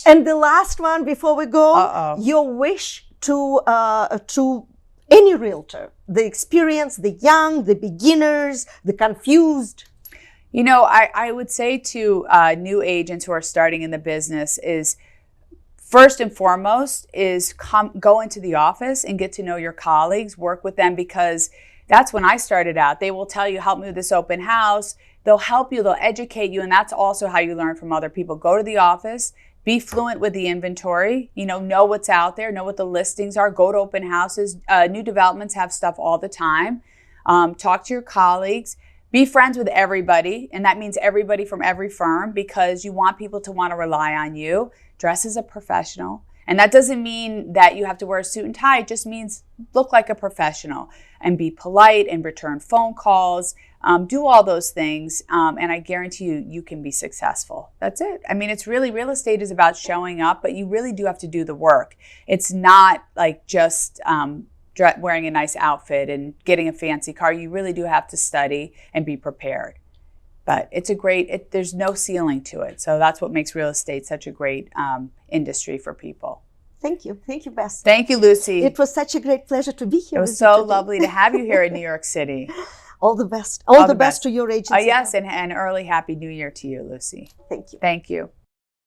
And the last one before we go, your wish to any realtor, the experienced, the young, the beginners, the confused. You know, I would say to new agents who are starting in the business is, first and foremost, is go into the office and get to know your colleagues, work with them, because that's when I started out. They will tell you, help me with this open house. They'll help you, they'll educate you, and that's also how you learn from other people. Go to the office, be fluent with the inventory, know what's out there, know what the listings are, go to open houses. New developments have stuff all the time. Talk to your colleagues. Be friends with everybody, and that means everybody from every firm, because you want people to want to rely on you. Dress as a professional. And that doesn't mean that you have to wear a suit and tie. It just means look like a professional and be polite and return phone calls. Do all those things, and I guarantee you can be successful. That's it. I mean, it's really, real estate is about showing up, but you really do have to do the work. It's not like just wearing a nice outfit and getting a fancy car. You really do have to study and be prepared. But it's there's no ceiling to it. So that's what makes real estate such a great industry for people. Thank you. Thank you, Bess. Thank you, Lucy. It was such a great pleasure to be here. It was so lovely to have you here in New York City. All the best. All the best to your agency. Yes, and early Happy New Year to you, Lucy. Thank you. Thank you.